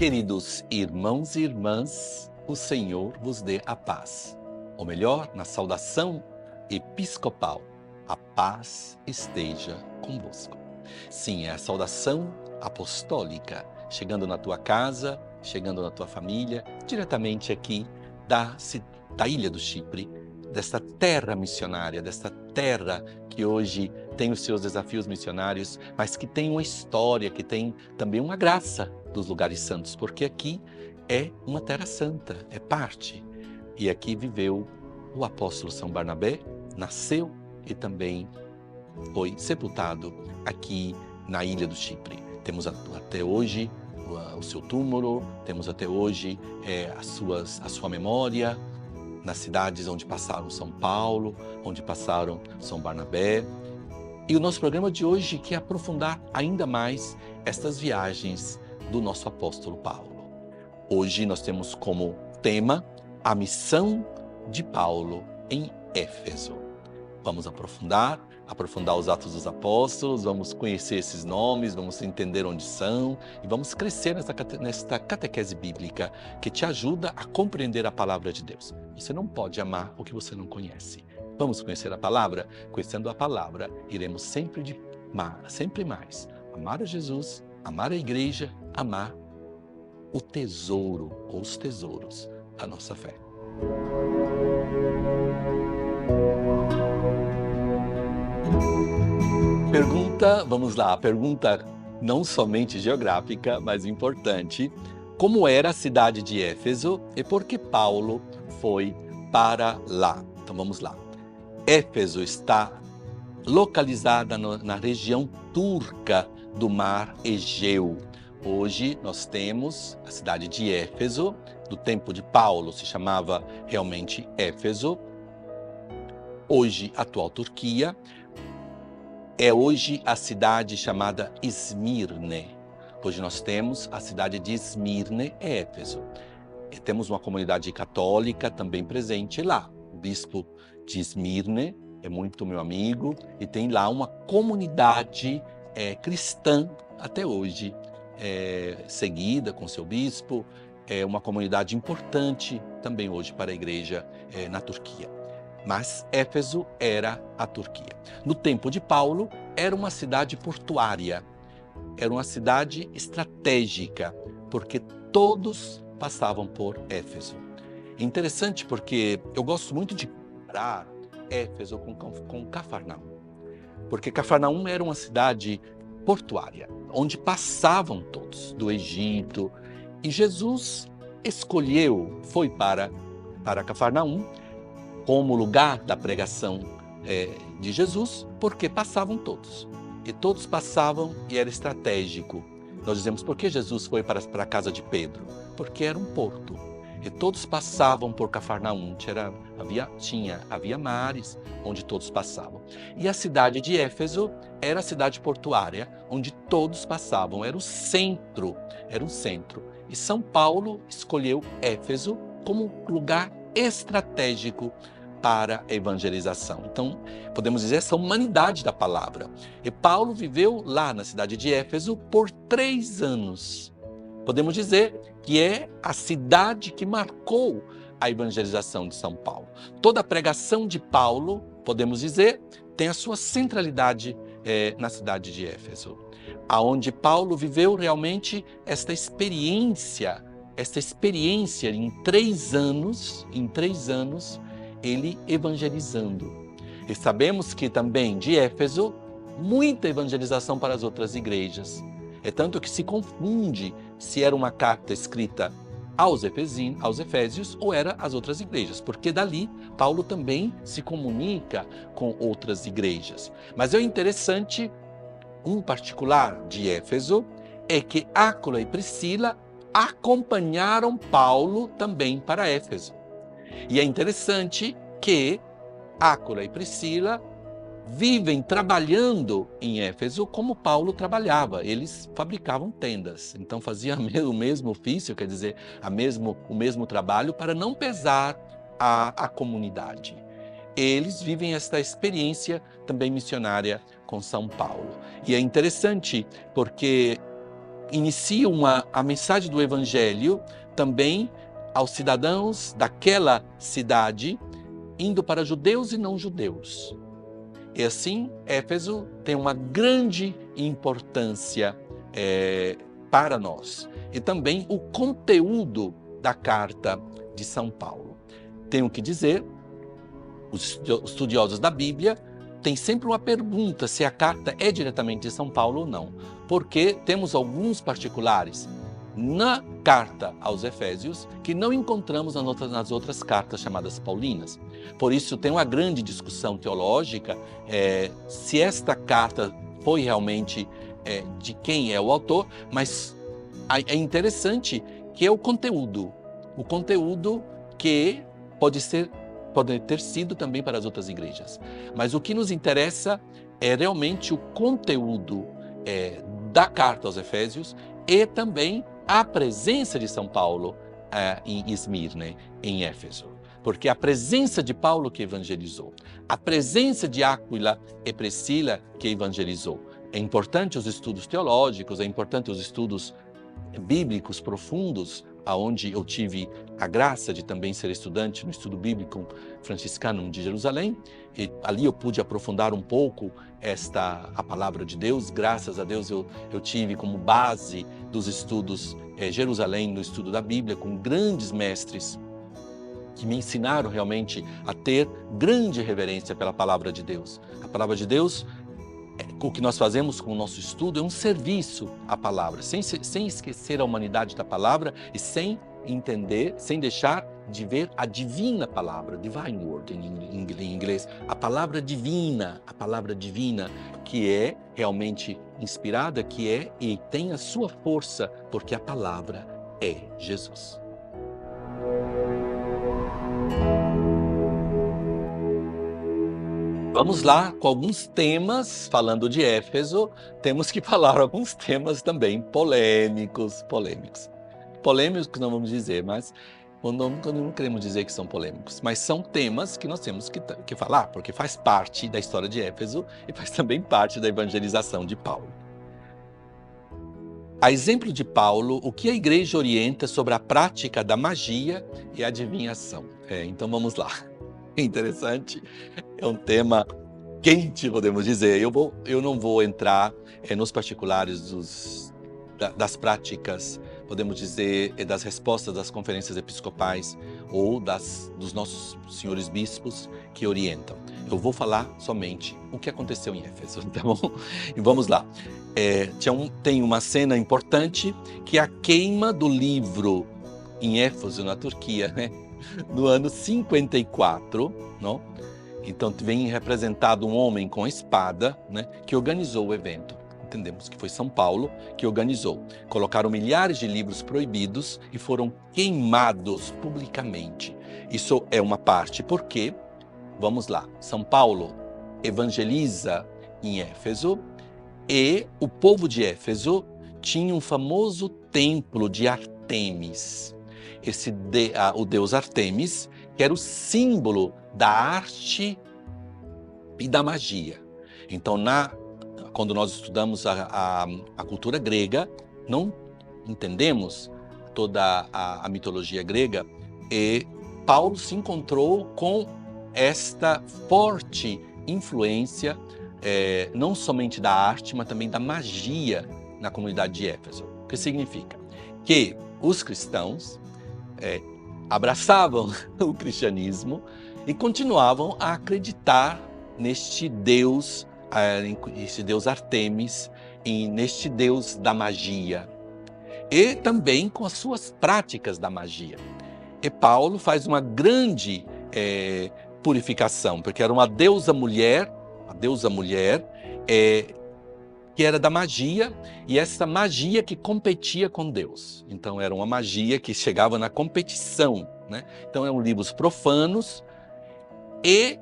Queridos irmãos e irmãs, o Senhor vos dê a paz. Ou melhor, na saudação episcopal, a paz esteja convosco. Sim, é a saudação apostólica, chegando na tua casa, chegando na tua família, diretamente aqui da ilha do Chipre, desta terra missionária, desta terra que hoje tem os seus desafios missionários, mas que tem uma história, que tem também uma graça dos lugares santos, porque aqui é uma terra santa, é parte. E aqui viveu o apóstolo São Barnabé, nasceu e também foi sepultado aqui na ilha do Chipre. Temos até hoje o seu túmulo, temos até hoje a sua memória, nas cidades onde passaram São Paulo, onde passaram São Barnabé. E o nosso programa de hoje quer aprofundar ainda mais estas viagens do nosso apóstolo Paulo. Hoje nós temos como tema a missão de Paulo em Éfeso. Vamos aprofundar os Atos dos Apóstolos, vamos conhecer esses nomes, vamos entender onde são e vamos crescer nesta catequese bíblica que te ajuda a compreender a palavra de Deus. Você não pode amar o que você não conhece. Vamos conhecer a palavra? Conhecendo a palavra, iremos sempre mais amar a Jesus, amar a igreja, amar o tesouro ou os tesouros da nossa fé. Vamos lá, pergunta não somente geográfica, mas importante. Como era a cidade de Éfeso e por que Paulo foi para lá? Então vamos lá. Éfeso está localizada na região turca do mar Egeu. Hoje nós temos a cidade de Éfeso, do tempo de Paulo se chamava realmente Éfeso. Hoje, atual Turquia. É hoje a cidade chamada Esmirne. Hoje nós temos a cidade de Esmirne, Éfeso. E temos uma comunidade católica também presente lá. O bispo de Esmirne é muito meu amigo e tem lá uma comunidade cristã até hoje, seguida com seu bispo. É uma comunidade importante também hoje para a igreja na Turquia. Mas Éfeso era a Turquia. No tempo de Paulo, era uma cidade portuária, era uma cidade estratégica, porque todos passavam por Éfeso. Interessante porque eu gosto muito de comparar Éfeso com Cafarnaum, porque Cafarnaum era uma cidade portuária, onde passavam todos do Egito, e Jesus foi para Cafarnaum, como lugar da pregação de Jesus, porque passavam todos. E todos passavam e era estratégico. Nós dizemos, por que Jesus foi para a casa de Pedro? Porque era um porto. E todos passavam por Cafarnaum. Havia mares onde todos passavam. E a cidade de Éfeso era a cidade portuária, onde todos passavam. Era o centro. E São Paulo escolheu Éfeso como lugar estratégico para a evangelização. Então, podemos dizer essa humanidade da palavra. E Paulo viveu lá na cidade de Éfeso por 3 anos. Podemos dizer que é a cidade que marcou a evangelização de São Paulo. Toda a pregação de Paulo, podemos dizer, tem a sua centralidade na cidade de Éfeso, aonde Paulo viveu realmente esta experiência em 3 anos, ele evangelizando. E sabemos que também de Éfeso, muita evangelização para as outras igrejas. É tanto que se confunde se era uma carta escrita aos Efésios ou era às outras igrejas, porque dali Paulo também se comunica com outras igrejas. Mas é interessante, um particular de Éfeso, é que Áquila e Priscila acompanharam Paulo também para Éfeso. E é interessante que Áquila e Priscila vivem trabalhando em Éfeso como Paulo trabalhava. Eles fabricavam tendas, então faziam o mesmo ofício, quer dizer, o mesmo trabalho para não pesar a comunidade. Eles vivem esta experiência também missionária com São Paulo. E é interessante porque inicia a mensagem do Evangelho também aos cidadãos daquela cidade, indo para judeus e não judeus. E assim, Éfeso tem uma grande importância para nós. E também o conteúdo da carta de São Paulo. Tenho que dizer, os estudiosos da Bíblia têm sempre uma pergunta se a carta é diretamente de São Paulo ou não, porque temos alguns particulares na carta aos Efésios que não encontramos nas outras cartas chamadas paulinas. Por isso tem uma grande discussão teológica se esta carta foi realmente de quem é o autor, mas é interessante que é o conteúdo que pode ter sido também para as outras igrejas. Mas o que nos interessa é realmente o conteúdo da carta aos Efésios e também a presença de São Paulo em Esmirna, em Éfeso. Porque a presença de Paulo que evangelizou, a presença de Áquila e Priscila que evangelizou. É importante os estudos teológicos, é importante os estudos bíblicos profundos, aonde eu tive a graça de também ser estudante no estudo bíblico franciscano de Jerusalém, e ali eu pude aprofundar um pouco a palavra de Deus. Graças a Deus eu tive como base dos estudos Jerusalém, no estudo da Bíblia, com grandes mestres que me ensinaram realmente a ter grande reverência pela palavra de Deus. A palavra de Deus, o que nós fazemos com o nosso estudo é um serviço à palavra, sem esquecer a humanidade da palavra e sem entender, sem deixar de ver a divina palavra, divine word em inglês, a palavra divina que é realmente inspirada, que é e tem a sua força, porque a palavra é Jesus. Vamos lá com alguns temas, falando de Éfeso, temos que falar alguns temas também polêmicos não vamos dizer, mas não queremos dizer que são polêmicos, mas são temas que nós temos que falar, porque faz parte da história de Éfeso e faz também parte da evangelização de Paulo. A exemplo de Paulo, o que a igreja orienta sobre a prática da magia e adivinhação? Então vamos lá. Interessante, é um tema quente, podemos dizer. Eu não vou entrar nos particulares das práticas, podemos dizer, das respostas das conferências episcopais ou dos nossos senhores bispos que orientam. Eu vou falar somente o que aconteceu em Éfeso, tá bom? E vamos lá. Tem uma cena importante, que é a queima do livro em Éfeso, na Turquia, né? No ano 54, não? Então vem representado um homem com espada, né, que organizou o evento. Entendemos que foi São Paulo que organizou. Colocaram milhares de livros proibidos e foram queimados publicamente. Isso é uma parte, porque, vamos lá, São Paulo evangeliza em Éfeso e o povo de Éfeso tinha um famoso templo de Artemis. O deus Artemis, que era o símbolo da arte e da magia. Então, quando nós estudamos a cultura grega, não entendemos toda a mitologia grega, e Paulo se encontrou com esta forte influência, não somente da arte, mas também da magia na comunidade de Éfeso. O que significa? Que os cristãos abraçavam o cristianismo e continuavam a acreditar neste Deus Artemis, e neste Deus da magia, e também com as suas práticas da magia. E Paulo faz uma grande purificação, porque era uma deusa mulher, que era da magia, e essa magia que competia com Deus. Então era uma magia que chegava na competição, né? Então eram livros profanos, e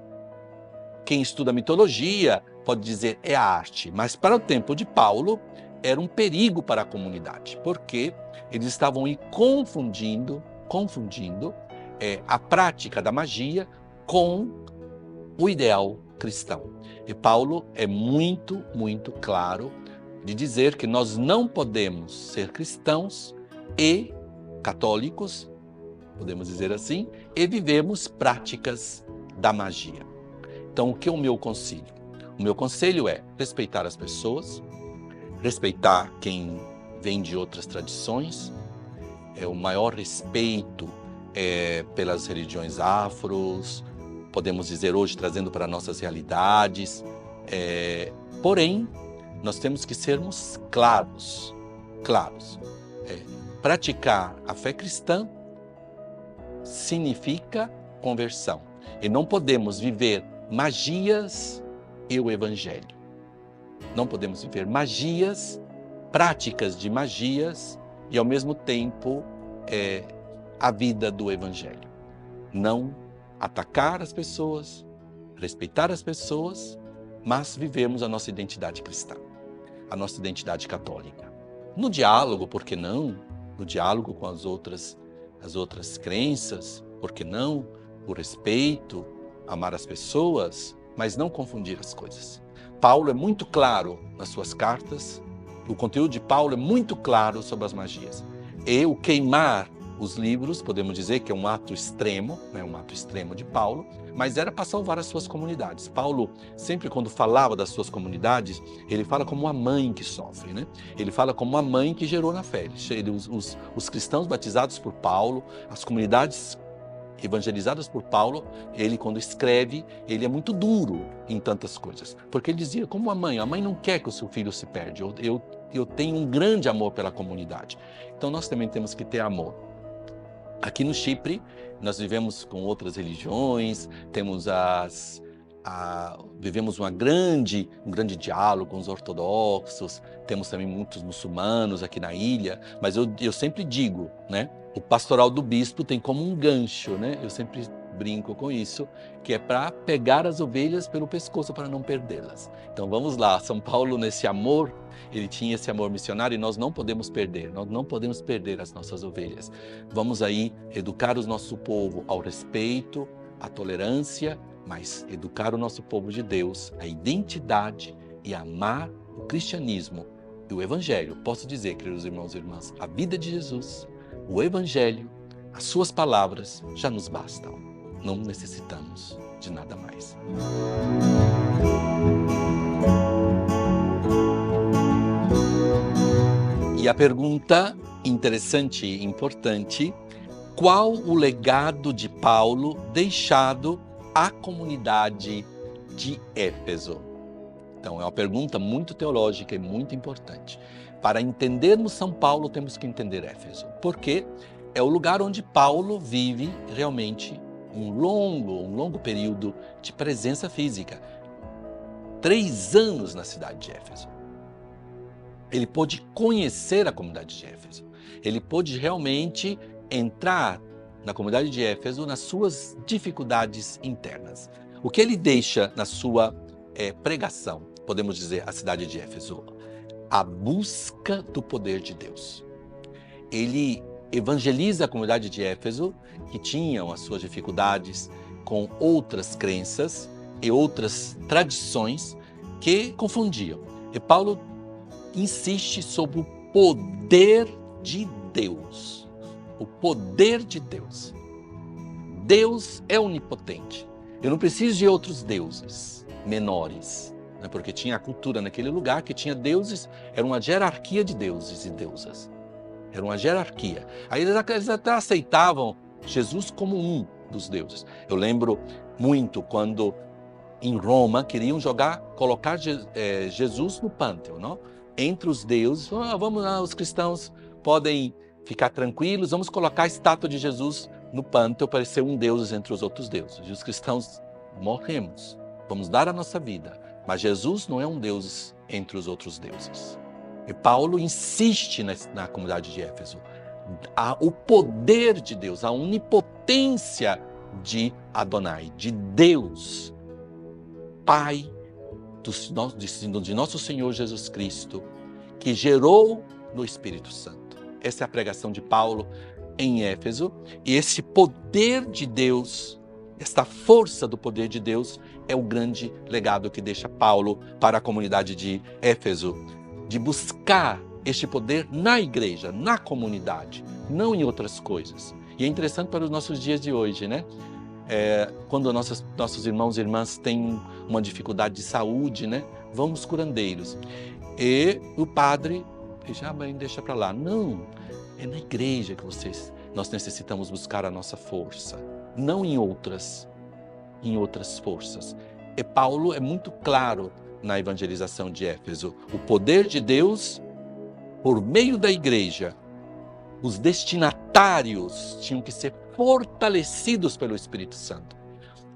quem estuda mitologia pode dizer é arte, mas para o tempo de Paulo era um perigo para a comunidade, porque eles estavam confundindo a prática da magia com o ideal cristão. E Paulo é muito, muito claro de dizer que nós não podemos ser cristãos e católicos, podemos dizer assim, e vivemos práticas da magia. Então, o que é o meu conselho? O meu conselho é respeitar as pessoas, respeitar quem vem de outras tradições, o maior respeito pelas religiões afros, podemos dizer hoje, trazendo para nossas realidades. Porém, nós temos que sermos claros. Praticar a fé cristã significa conversão. E não podemos viver magias e o evangelho. Não podemos viver magias, práticas de magias e ao mesmo tempo a vida do evangelho. Não atacar as pessoas, respeitar as pessoas, mas vivemos a nossa identidade cristã, a nossa identidade católica. No diálogo, por que não? No diálogo com as outras crenças, por que não? O respeito, amar as pessoas, mas não confundir as coisas. Paulo é muito claro nas suas cartas, o conteúdo de Paulo é muito claro sobre as magias. E o queimar os livros, podemos dizer que é um ato extremo, um ato extremo de Paulo, mas era para salvar as suas comunidades. Paulo, sempre quando falava das suas comunidades, ele fala como uma mãe que sofre, né? Ele fala como uma mãe que gerou na fé. Os cristãos batizados por Paulo, as comunidades evangelizadas por Paulo, ele quando escreve, ele é muito duro em tantas coisas. Porque ele dizia, como a mãe não quer que o seu filho se perde, eu tenho um grande amor pela comunidade. Então nós também temos que ter amor. Aqui no Chipre, nós vivemos com outras religiões, vivemos um grande diálogo com os ortodoxos, temos também muitos muçulmanos aqui na ilha, mas eu sempre digo, né? O pastoral do bispo tem como um gancho, né? Eu sempre brinco com isso, que é para pegar as ovelhas pelo pescoço para não perdê-las. Então vamos lá, São Paulo nesse amor, ele tinha esse amor missionário e nós não podemos perder as nossas ovelhas. Vamos aí educar o nosso povo ao respeito, à tolerância, mas educar o nosso povo de Deus, a identidade e amar o cristianismo e o evangelho. Posso dizer, queridos irmãos e irmãs, a vida de Jesus, o evangelho, as suas palavras já nos bastam. Não necessitamos de nada mais. E a pergunta interessante e importante, qual o legado de Paulo deixado à comunidade de Éfeso? Então, é uma pergunta muito teológica e muito importante. Para entendermos São Paulo, temos que entender Éfeso, porque é o lugar onde Paulo vive realmente um longo período de presença física. 3 anos na cidade de Éfeso. Ele pôde conhecer a comunidade de Éfeso. Ele pôde realmente entrar na comunidade de Éfeso nas suas dificuldades internas. O que ele deixa na sua pregação, podemos dizer, a cidade de Éfeso? A busca do poder de Deus. Ele evangeliza a comunidade de Éfeso, que tinham as suas dificuldades com outras crenças e outras tradições que confundiam. E Paulo insiste sobre o poder de Deus. O poder de Deus. Deus é onipotente. Eu não preciso de outros deuses menores, né? Porque tinha a cultura naquele lugar que tinha deuses, era uma hierarquia de deuses e deusas. Era uma hierarquia. Aí eles até aceitavam Jesus como um dos deuses. Eu lembro muito quando em Roma queriam colocar Jesus no pântano, não? Entre os deuses. Vamos lá, os cristãos podem ficar tranquilos, vamos colocar a estátua de Jesus no pântano para ser um deus entre os outros deuses. E os cristãos morremos, vamos dar a nossa vida, mas Jesus não é um deus entre os outros deuses. E Paulo insiste na comunidade de Éfeso. O poder de Deus, a onipotência de Adonai, de Deus, Pai de nosso Senhor Jesus Cristo, que gerou no Espírito Santo. Essa é a pregação de Paulo em Éfeso. E esse poder de Deus, esta força do poder de Deus, é o grande legado que deixa Paulo para a comunidade de Éfeso. de buscar este poder na igreja, na comunidade, não em outras coisas. E é interessante para os nossos dias de hoje, né? Quando nossos irmãos e irmãs têm uma dificuldade de saúde, né? Vamos curandeiros. E o padre já deixa para lá. Não, é na igreja que nós necessitamos buscar a nossa força, não em outras forças. E Paulo é muito claro na evangelização de Éfeso. O poder de Deus, por meio da igreja, os destinatários tinham que ser fortalecidos pelo Espírito Santo.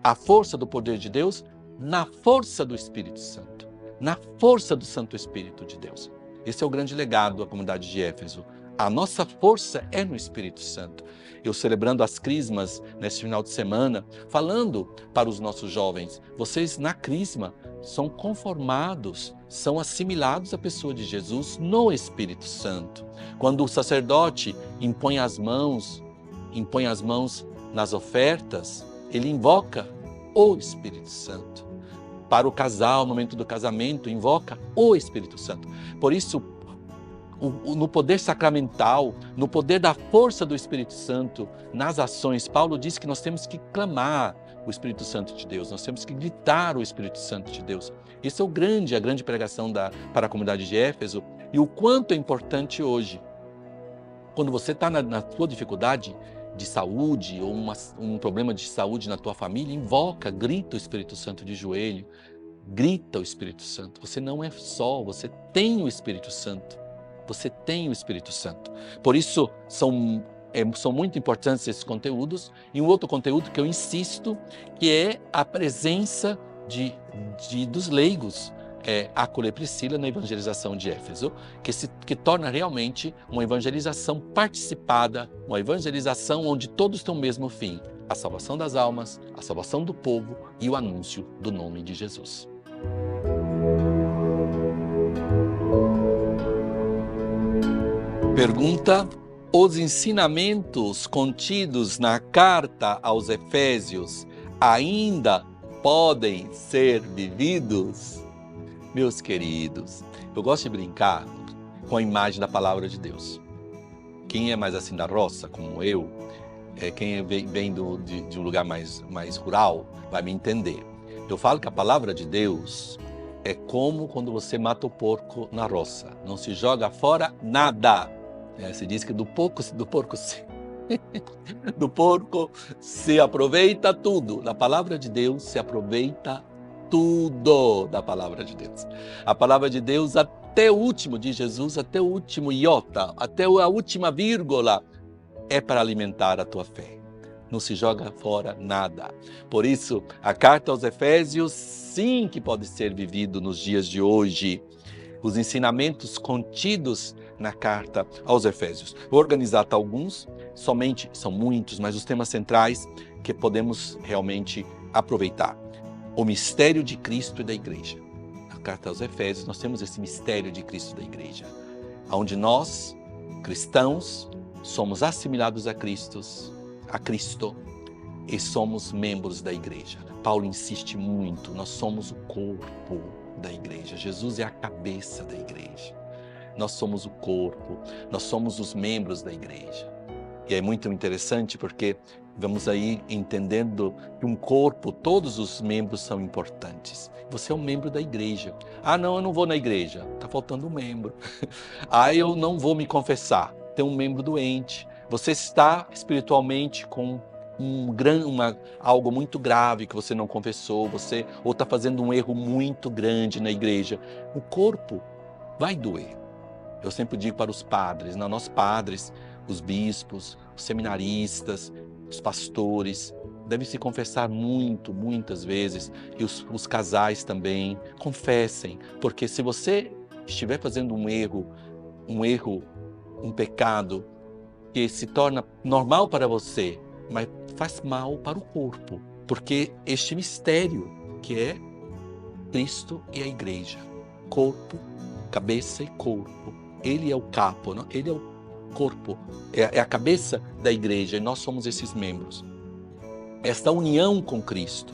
A força do poder de Deus na força do Espírito Santo, na força do Santo Espírito de Deus. Esse é o grande legado da comunidade de Éfeso. A nossa força é no Espírito Santo. Eu celebrando as crismas nesse final de semana, falando para os nossos jovens, vocês na crisma são conformados, são assimilados à pessoa de Jesus no Espírito Santo. Quando o sacerdote impõe as mãos nas ofertas, ele invoca o Espírito Santo. Para o casal, no momento do casamento, invoca o Espírito Santo. Por isso, no poder sacramental, no poder da força do Espírito Santo, nas ações, Paulo diz que nós temos que clamar o Espírito Santo de Deus, nós temos que gritar o Espírito Santo de Deus. Isso é a grande pregação para a comunidade de Éfeso, e o quanto é importante hoje. Quando você está na sua dificuldade de saúde, ou um problema de saúde na tua família, grita o Espírito Santo de joelho, grita o Espírito Santo. Você não é só, você tem o Espírito Santo. Você tem o Espírito Santo. Por isso, são muito importantes esses conteúdos. E um outro conteúdo que eu insisto, que é a presença dos leigos, Áquila e Priscila, na evangelização de Éfeso, que torna realmente uma evangelização participada, uma evangelização onde todos têm o mesmo fim: a salvação das almas, a salvação do povo e o anúncio do nome de Jesus. Pergunta: os ensinamentos contidos na carta aos Efésios ainda podem ser vividos? Meus queridos, eu gosto de brincar com a imagem da palavra de Deus. Quem é mais assim da roça, como eu, quem vem de um lugar mais rural, vai me entender. Eu falo que a palavra de Deus é como quando você mata o porco na roça. Não se joga fora nada. Se diz que do porco se aproveita tudo. Da palavra de Deus se aproveita tudo da palavra de Deus. A palavra de Deus, até o último de Jesus, até o último iota, até a última vírgula, é para alimentar a tua fé. Não se joga fora nada. Por isso, a carta aos Efésios, sim, que pode ser vivido nos dias de hoje. Os ensinamentos contidos na carta aos Efésios. Vou organizar alguns, são muitos, mas os temas centrais que podemos realmente aproveitar. O mistério de Cristo e da igreja. Na carta aos Efésios, nós temos esse mistério de Cristo e da igreja, onde nós, cristãos, somos assimilados a Cristo e somos membros da igreja. Paulo insiste muito, nós somos o corpo da igreja. Jesus é a cabeça da igreja. Nós somos o corpo, nós somos os membros da igreja. E é muito interessante porque vamos aí entendendo que um corpo, todos os membros são importantes. Você é um membro da igreja. Ah, não, eu não vou na igreja. Está faltando um membro. Ah, eu não vou me confessar. Tem um membro doente. Você está espiritualmente com algo muito grave que você não confessou, ou está fazendo um erro muito grande na igreja. O corpo vai doer. Eu sempre digo para os padres, nós padres, os bispos, os seminaristas, os pastores, devem se confessar muitas vezes, e os casais também, confessem, porque se você estiver fazendo um erro, um pecado, que se torna normal para você, mas faz mal para o corpo, porque este mistério que é Cristo e a igreja, corpo, cabeça e corpo, ele é o capo, não? Ele é o corpo, é a cabeça da igreja, e nós somos esses membros. Esta união com Cristo,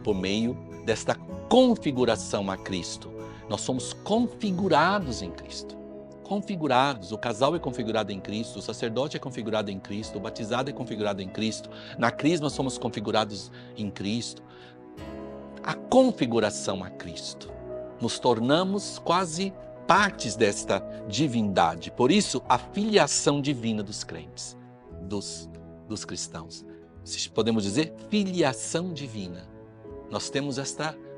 por meio desta configuração a Cristo, Nós somos configurados em Cristo. Configurados, o casal é configurado em Cristo, o sacerdote é configurado em Cristo, o batizado é configurado em Cristo, na crisma somos configurados em Cristo. A configuração a Cristo. Nos tornamos quase partes desta divindade. Por isso, a filiação divina dos crentes, dos cristãos. Se podemos dizer, filiação divina. Nós temos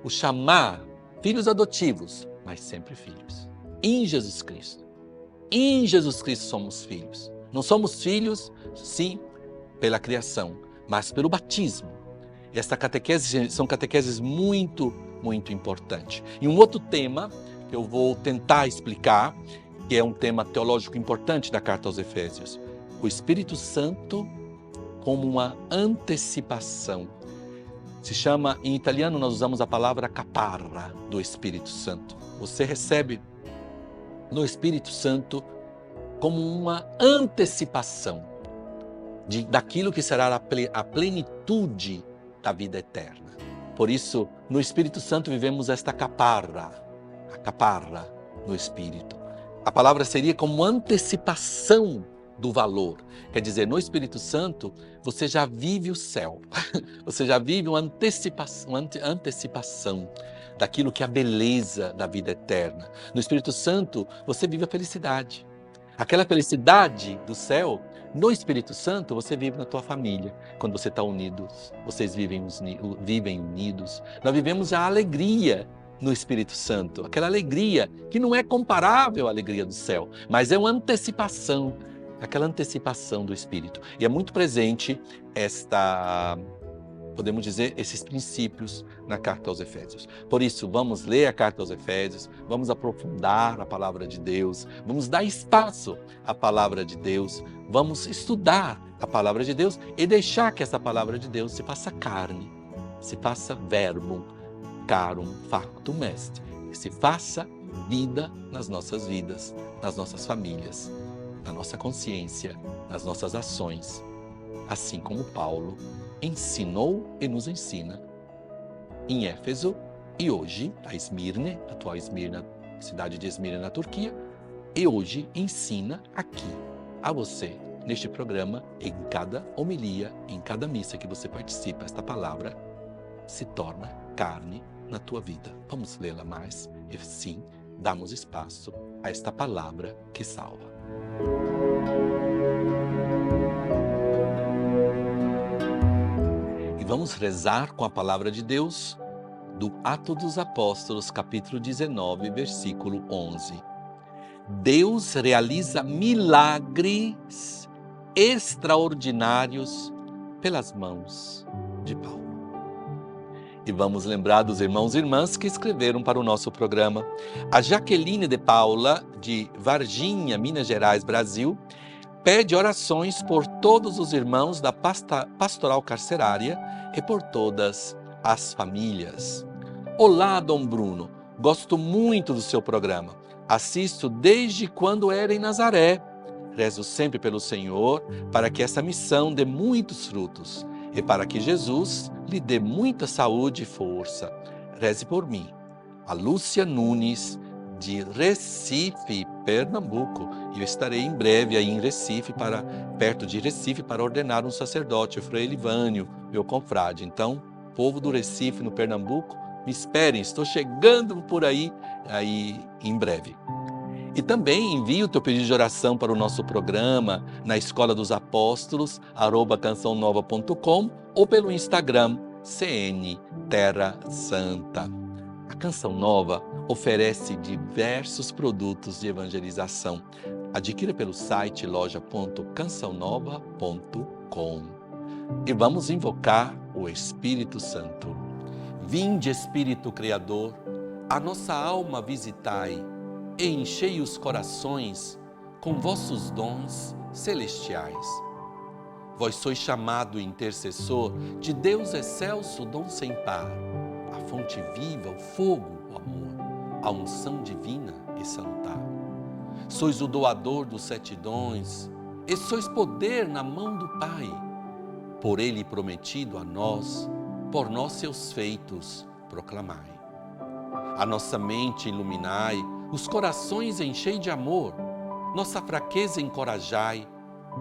o chamar, filhos adotivos, mas sempre filhos. Em Jesus Cristo. Em Jesus Cristo somos filhos. Não somos filhos, sim, pela criação, mas pelo batismo. Esta catequese são catequeses muito, muito importantes. E um outro tema que eu vou tentar explicar, que é um tema teológico importante da carta aos Efésios. O Espírito Santo como uma antecipação. Se chama, em italiano nós usamos a palavra caparra do Espírito Santo. Você recebe no Espírito Santo como uma antecipação daquilo que será a plenitude da vida eterna. Por isso, no Espírito Santo vivemos esta caparra, a caparra no Espírito. A palavra seria como antecipação do valor. Quer dizer, no Espírito Santo, você já vive o céu. Você já vive uma antecipação daquilo que é a beleza da vida eterna. No Espírito Santo, você vive a felicidade. Aquela felicidade do céu, no Espírito Santo, você vive na tua família. Quando você está unido, vocês vivem unidos. Nós vivemos a alegria no Espírito Santo. Aquela alegria que não é comparável à alegria do céu, mas é uma antecipação, aquela antecipação do Espírito. E é muito presente podemos dizer, esses princípios na carta aos Efésios. Por isso, vamos ler a carta aos Efésios, vamos aprofundar a palavra de Deus, vamos dar espaço à palavra de Deus, vamos estudar a palavra de Deus e deixar que essa palavra de Deus se faça carne, se faça verbum, carum factum est, que se faça vida nas nossas vidas, nas nossas famílias, na nossa consciência, nas nossas ações, assim como Paulo ensinou e nos ensina em Éfeso e hoje a Esmirne, atual Esmirna, cidade de Esmirna na Turquia, e hoje ensina aqui a você, neste programa, em cada homilia, em cada missa que você participa, esta palavra se torna carne na tua vida. Vamos lê-la mais e sim, damos espaço a esta palavra que salva. E vamos rezar com a palavra de Deus do Atos dos Apóstolos, capítulo 19, versículo 11. Deus realiza milagres extraordinários pelas mãos de Paulo. E vamos lembrar dos irmãos e irmãs que escreveram para o nosso programa. A Jaqueline de Paula, de Varginha, Minas Gerais, Brasil, pede orações por todos os irmãos da pastoral carcerária e por todas as famílias. Olá, Dom Bruno. Gosto muito do seu programa. Assisto desde quando era em Nazaré. Rezo sempre pelo Senhor para que essa missão dê muitos frutos e para que Jesus lhe dê muita saúde e força. Reze por mim. A Lúcia Nunes, de Recife, Pernambuco. E eu estarei em breve aí em Recife, perto de Recife, para ordenar um sacerdote, o Frei Elivânio, meu confrade. Então, povo do Recife, no Pernambuco, me esperem, estou chegando por aí em breve. E também envie o teu pedido de oração para o nosso programa na Escola dos Apóstolos, @cançãonova.com ou pelo Instagram, CN Terra Santa. A Canção Nova oferece diversos produtos de evangelização. Adquira pelo site loja.cançãonova.com. E vamos invocar o Espírito Santo. Vinde, Espírito Criador, a nossa alma visitai e enchei os corações com vossos dons celestiais. Vós sois chamado intercessor de Deus excelso, dom sem par, a fonte viva, o fogo, o amor, a unção divina e salutar. Sois o doador dos 7 dons e sois poder na mão do Pai. Por ele prometido a nós, por nós seus feitos proclamai. A nossa mente iluminai, os corações enchei de amor, nossa fraqueza encorajai,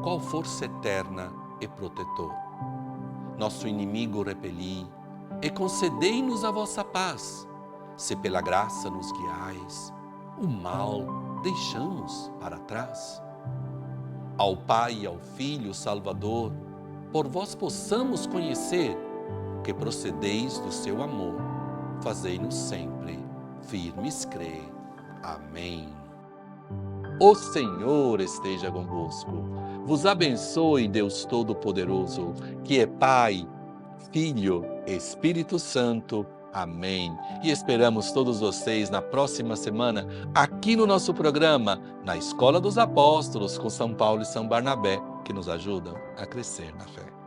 qual força eterna e protetor. Nosso inimigo repeli, e concedei-nos a vossa paz, se pela graça nos guiais, o mal deixamos para trás. Ao Pai e ao Filho Salvador, por vós possamos conhecer que procedeis do seu amor, fazei-nos sempre firmes crer. Amém. O Senhor esteja convosco. Vos abençoe Deus Todo-Poderoso, que é Pai, Filho, Espírito Santo. Amém. E esperamos todos vocês na próxima semana, aqui no nosso programa, na Escola dos Apóstolos, com São Paulo e São Barnabé, que nos ajudam a crescer na fé.